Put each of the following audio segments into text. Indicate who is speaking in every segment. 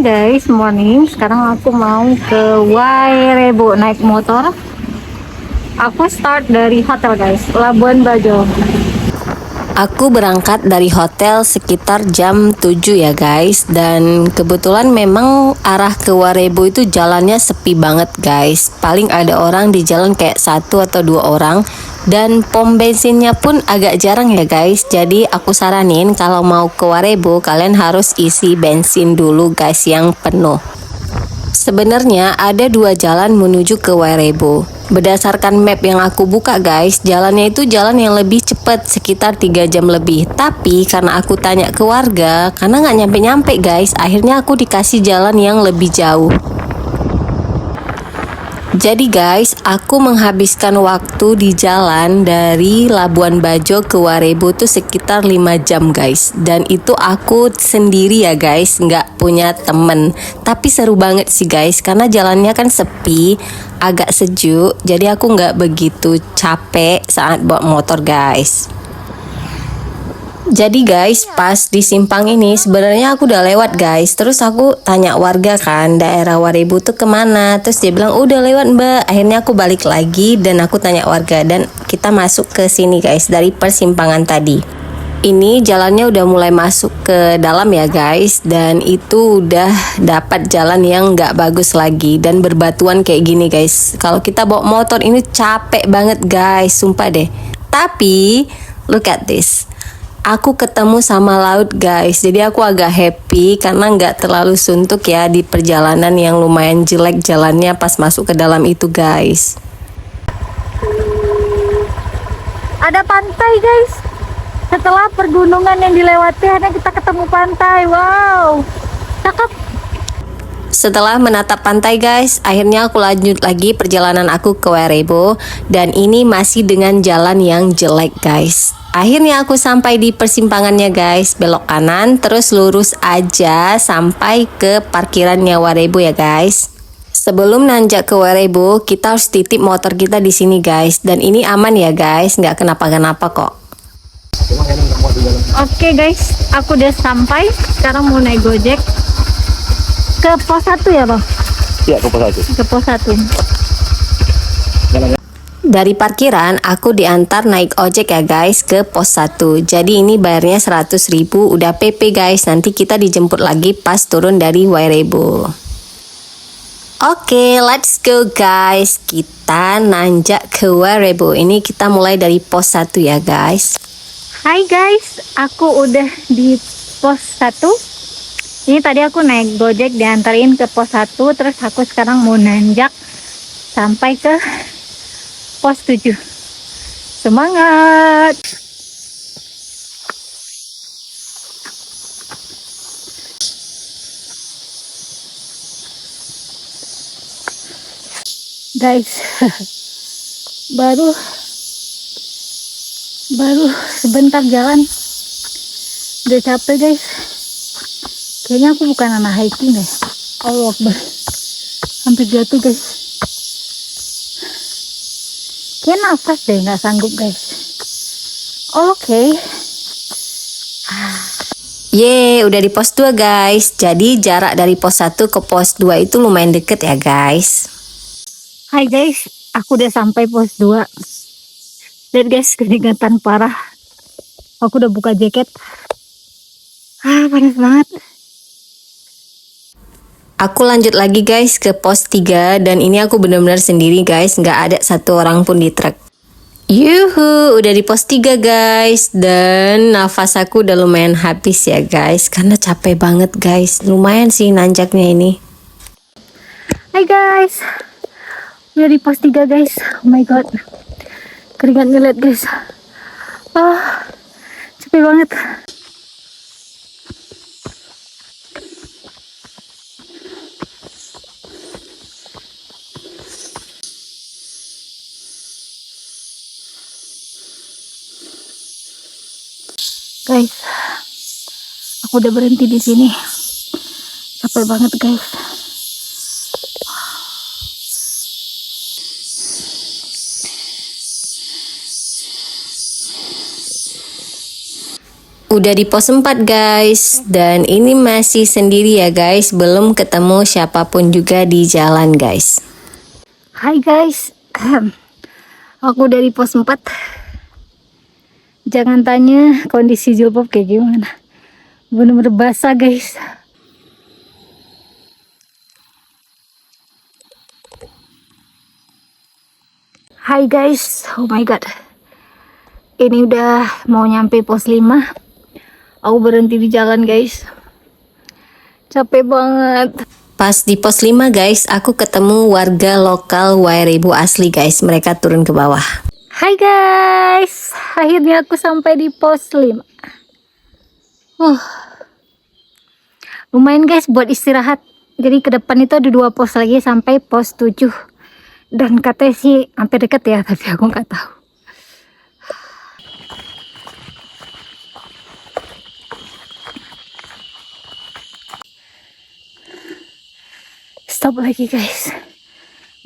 Speaker 1: guys, morning. Sekarang aku mau ke Wairebo naik motor. Aku start dari hotel guys, Labuan Bajo.
Speaker 2: Aku berangkat dari hotel sekitar jam 7 ya guys. Dan kebetulan memang arah ke Warebo itu jalannya sepi banget guys. Paling ada orang di jalan kayak 1 atau 2 orang. Dan pom bensinnya pun agak jarang ya guys. Jadi aku saranin kalau mau ke Warebo kalian harus isi bensin dulu guys yang penuh. Sebenarnya ada 2 jalan menuju ke Wairebo. Berdasarkan map yang aku buka guys, jalannya itu jalan yang lebih cepat sekitar 3 jam lebih. Tapi karena aku tanya ke warga, karena nggak nyampe-nyampe guys, akhirnya aku dikasih jalan yang lebih jauh. Jadi guys, aku menghabiskan waktu di jalan dari Labuan Bajo ke Warebo tuh sekitar 5 jam guys. Dan itu aku sendiri ya guys, nggak punya temen. Tapi seru banget sih guys, karena jalannya kan sepi, agak sejuk. Jadi aku nggak begitu capek saat bawa motor guys. Jadi guys, pas di simpang ini sebenarnya aku udah lewat guys. Terus aku tanya warga kan, daerah Warebo tuh kemana? Terus dia bilang udah lewat mbak. Akhirnya aku balik lagi dan aku tanya warga dan kita masuk ke sini guys dari persimpangan tadi. Ini jalannya udah mulai masuk ke dalam ya guys. Dan itu udah dapat jalan yang nggak bagus lagi dan berbatuan kayak gini guys. Kalau kita bawa motor ini capek banget guys, sumpah deh. Tapi look at this. Aku ketemu sama laut guys, jadi aku agak happy karena nggak terlalu suntuk ya di perjalanan yang lumayan jelek jalannya pas masuk ke dalam itu guys.
Speaker 1: Ada pantai guys. Setelah pergunungan yang dilewati, akhirnya kita ketemu pantai. Wow, cakep.
Speaker 2: Setelah menatap pantai guys, akhirnya aku lanjut lagi perjalanan aku ke Warebo. Dan ini masih dengan jalan yang jelek guys. Akhirnya aku sampai di persimpangannya guys, belok kanan terus lurus aja sampai ke parkirannya Warebo ya guys. Sebelum nanjak ke Warebo, kita harus titip motor kita di sini guys. Dan ini aman ya guys, nggak kenapa-kenapa kok.
Speaker 1: Oke guys, aku udah sampai. Sekarang mau naik Gojek ke pos 1 ya bang?
Speaker 3: Iya, ke pos 1.
Speaker 1: Ke pos 1.
Speaker 2: Dari parkiran aku diantar naik ojek ya guys ke pos 1. Jadi ini bayarnya 100.000 udah PP guys. Nanti kita dijemput lagi pas turun dari Wairebo. Oke, let's go guys. Kita nanjak ke Wairebo. Ini kita mulai dari pos 1 ya guys.
Speaker 1: Hai guys, aku udah di pos 1. Ini tadi aku naik Gojek diantarin ke pos 1. Terus aku sekarang mau nanjak sampai ke pos 7. Semangat! Guys, baru sebentar jalan udah capek guys. Kayaknya aku bukan anak hiking deh. Allah Akbar, hampir jatuh guys. Kayak nafas deh, nggak sanggup guys. Oke.
Speaker 2: Yeay, udah di pos 2 guys. Jadi jarak dari pos 1 ke pos 2 itu lumayan deket ya guys.
Speaker 1: Hai guys, aku udah sampai pos 2. Dan guys, keringetan parah. Aku udah buka jaket. Panas banget.
Speaker 2: Aku lanjut lagi guys ke pos 3 dan ini aku benar-benar sendiri guys, nggak ada satu orang pun di truk. Yuhu, udah di pos 3 guys dan nafas aku udah lumayan habis ya guys karena capek banget guys. Lumayan sih nanjaknya ini.
Speaker 1: Hai guys, udah di pos 3 guys. Oh my god, keringat ngelet guys. Capek banget. Guys, aku udah berhenti di sini. Capek banget guys.
Speaker 2: Udah di pos 4 guys, dan ini masih sendiri ya guys, belum ketemu siapapun juga di jalan guys.
Speaker 1: Hai guys, aku dari pos 4. Jangan tanya kondisi jilbab kayak gimana, bener-bener basah guys. Hai guys, oh my god, ini udah mau nyampe pos 5. Aku berhenti di jalan guys, capek banget.
Speaker 2: Pas di pos 5 guys, aku ketemu warga lokal Wairebo asli guys. Mereka turun ke bawah.
Speaker 1: Hai guys, akhirnya aku sampai di pos 5. Lumayan guys buat istirahat. Jadi ke depan itu ada 2 pos lagi sampai pos 7. Dan katanya sih hampir deket ya, tapi aku nggak tahu. Stop lagi guys,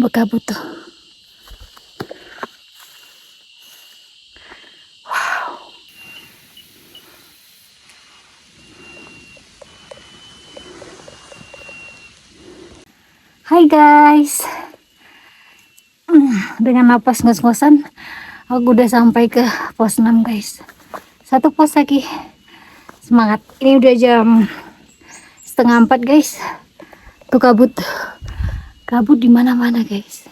Speaker 1: berkabut tuh. Hai guys, dengan napas ngos-ngosan aku udah sampai ke pos 6 guys. 1 pos lagi, semangat. Ini udah jam setengah 4 guys. Tuh kabut di mana-mana guys.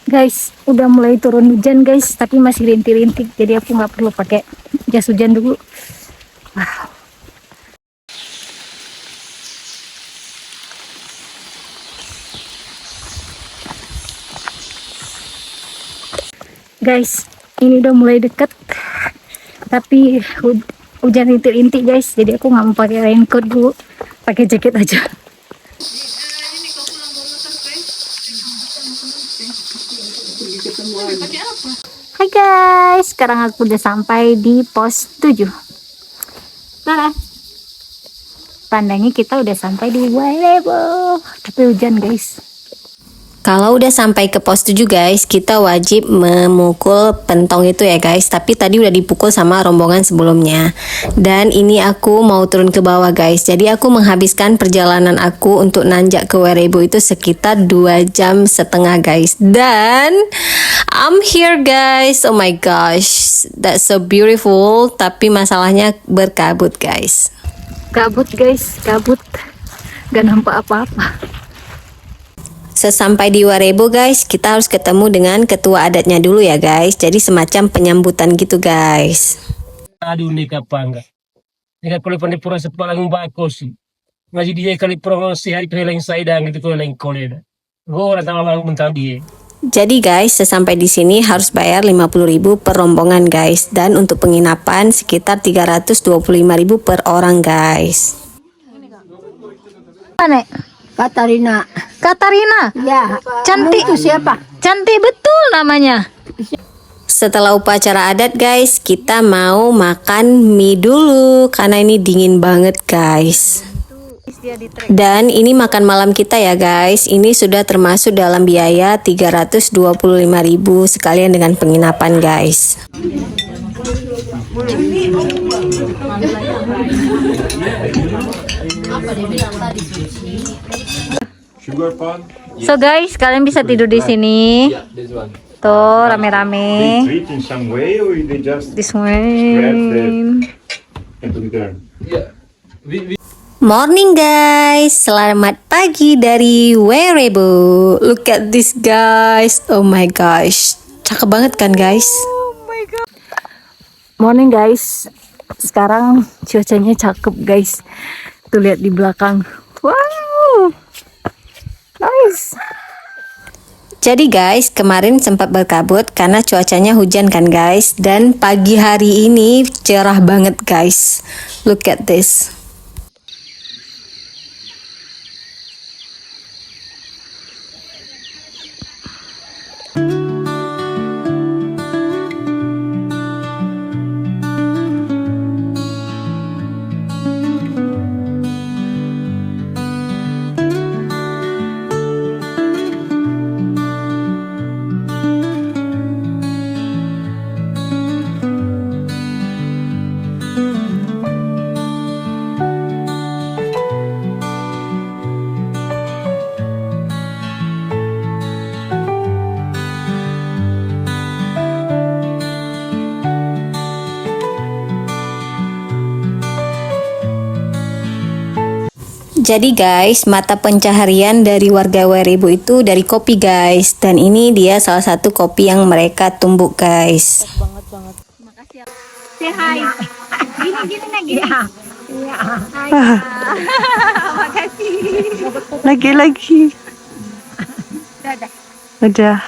Speaker 1: Guys, udah mulai turun hujan guys, tapi masih rintik-rintik, jadi aku nggak perlu pakai jas hujan dulu. Wow. Guys, ini udah mulai deket, tapi hujan rintik-rintik guys, jadi aku nggak mau pakai raincoat dulu, pakai jaket aja. Hai guys, sekarang aku udah sampai di pos 7. Nah, tandanya kita udah sampai di Wairebo, tapi hujan guys.
Speaker 2: Kalau udah sampai ke pos 7 guys, kita wajib memukul pentong itu ya guys. Tapi tadi udah dipukul sama rombongan sebelumnya. Dan ini aku mau turun ke bawah guys. Jadi aku menghabiskan perjalanan aku untuk nanjak ke Wairebo itu sekitar 2,5 jam guys. Dan I'm here guys. Oh my gosh, that's so beautiful. Tapi masalahnya berkabut guys.
Speaker 1: Kabut guys, kabut. Gak nampak apa-apa.
Speaker 2: Sesampai di Wairebo guys, kita harus ketemu dengan ketua adatnya dulu ya guys. Jadi semacam penyambutan gitu guys.
Speaker 3: Aduh nih kapangga. Nika kole pandai pura sepalang bakosi. Ngaji dia kali pura sehari kehilang saidang gitu kole lain kole. Gua orang tahu mentang dia.
Speaker 2: Jadi guys, sesampai di sini harus bayar 50.000 per rombongan guys. Dan untuk penginapan sekitar 325.000 per orang guys.
Speaker 1: Mana?
Speaker 4: Katarina.
Speaker 1: Katarina.
Speaker 4: Ya.
Speaker 1: Cantik.
Speaker 4: Itu siapa?
Speaker 1: Cantik betul namanya.
Speaker 2: Setelah upacara adat guys, kita mau makan mie dulu. Karena ini dingin banget guys. Dan ini makan malam kita ya guys. Ini sudah termasuk dalam biaya 325.000 sekalian dengan penginapan guys.
Speaker 1: So guys, kalian bisa tidur di sini. Tuh rame-rame.
Speaker 5: Treat in some way or they just
Speaker 1: This way.
Speaker 5: and return?
Speaker 2: Morning guys, selamat pagi dari Wairebo. Look at this guys, oh my gosh, cakep banget kan guys?
Speaker 1: Morning guys. Sekarang cuacanya cakep guys. Tuh lihat di belakang. Wow. Nice.
Speaker 2: Jadi guys, kemarin sempat berkabut karena cuacanya hujan kan guys. Dan pagi hari ini cerah banget guys. Look at this. Jadi guys, mata pencaharian dari warga Werebo itu dari kopi guys. Dan ini dia salah satu kopi yang mereka tumbuk guys.
Speaker 1: Say hi. Gini na gini. Makasih.
Speaker 4: Lagi-lagi.
Speaker 1: Dadah.
Speaker 4: Udah.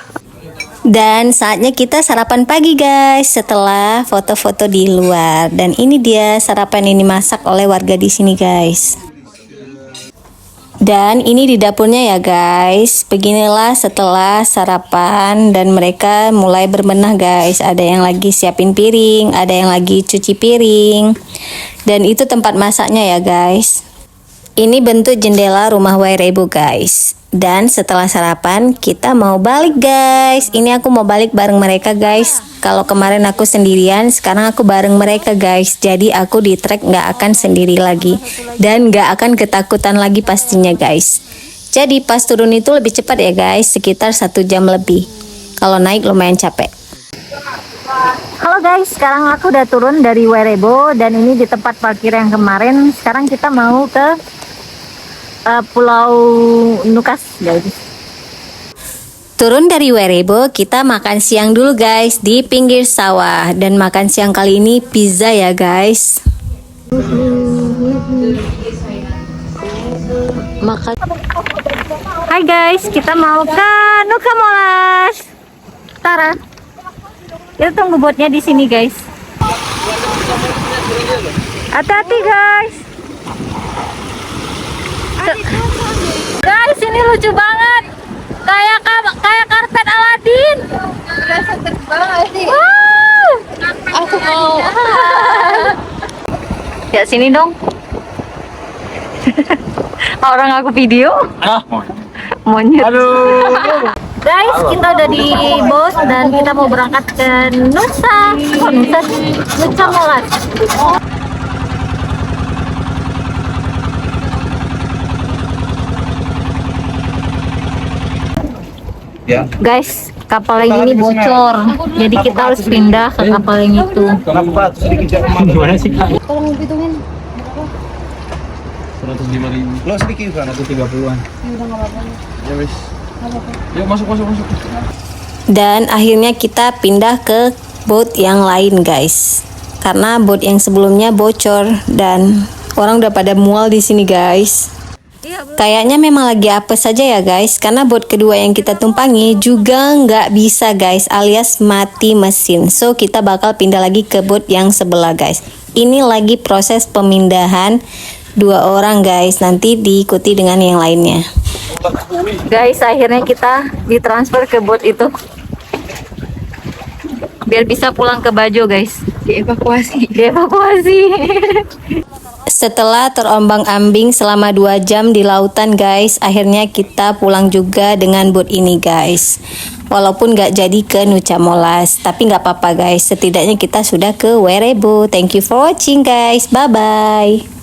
Speaker 2: Dan saatnya kita sarapan pagi guys setelah foto-foto di luar. Dan ini dia sarapan ini masak oleh warga di sini guys. Dan ini di dapurnya ya guys. Beginilah setelah sarapan dan mereka mulai berbenah guys. Ada yang lagi siapin piring, ada yang lagi cuci piring. Dan itu tempat masaknya ya guys. Ini bentuk jendela rumah Werebo guys. Dan setelah sarapan kita mau balik guys. Ini aku mau balik bareng mereka guys. Kalau kemarin aku sendirian, sekarang aku bareng mereka guys. Jadi aku di trek nggak akan sendiri lagi. Dan nggak akan ketakutan lagi pastinya guys. Jadi pas turun itu lebih cepat ya guys. Sekitar 1 jam lebih. Kalau naik lumayan capek.
Speaker 1: Halo guys, sekarang aku udah turun dari Werebo dan ini di tempat parkir yang kemarin. Sekarang kita mau ke Pulau Nukas guys.
Speaker 2: Turun dari Werebo, kita makan siang dulu guys di pinggir sawah. Dan makan siang kali ini pizza ya guys.
Speaker 1: Hai guys, kita mau ke Nuka Molas. Tara. Kita tunggu botnya di sini guys. Hati-hati guys. Guys, ini lucu banget. Kayak karpet Aladin. Berasa terbang sih. Aku mau. Ya sini dong. Orang aku video. Monyet.
Speaker 3: Aduh.
Speaker 1: Guys, kita udah di bos dan kita mau berangkat ke Nusa. Oh, Nusa sih. Nusa Molas.
Speaker 5: Ya.
Speaker 1: Guys, kapal yang ini bocor. Jadi kita harus pindah ke kapal yang itu.
Speaker 5: Kenapa sedikit
Speaker 3: Gimana sih Kak?
Speaker 1: Tolong hitungin.
Speaker 3: 105.000.
Speaker 5: Lo sedikit kan?
Speaker 3: 130-an. Ya wis. Yuk masuk.
Speaker 2: Dan akhirnya kita pindah ke boat yang lain guys. Karena boat yang sebelumnya bocor dan orang udah pada mual di sini guys. Kayaknya memang lagi apes saja ya guys. Karena boat kedua yang kita tumpangi juga nggak bisa guys, alias mati mesin. So kita bakal pindah lagi ke boat yang sebelah guys. Ini lagi proses pemindahan 2 orang guys. Nanti diikuti dengan yang lainnya.
Speaker 1: Guys, akhirnya kita ditransfer ke boat itu. Biar bisa pulang ke Bajo guys. Dievakuasi.
Speaker 2: Setelah terombang-ambing selama 2 jam di lautan guys, akhirnya kita pulang juga dengan boat ini guys. Walaupun gak jadi ke Nusa Molas, tapi gak apa-apa guys, setidaknya kita sudah ke Werebo. Thank you for watching guys, bye-bye.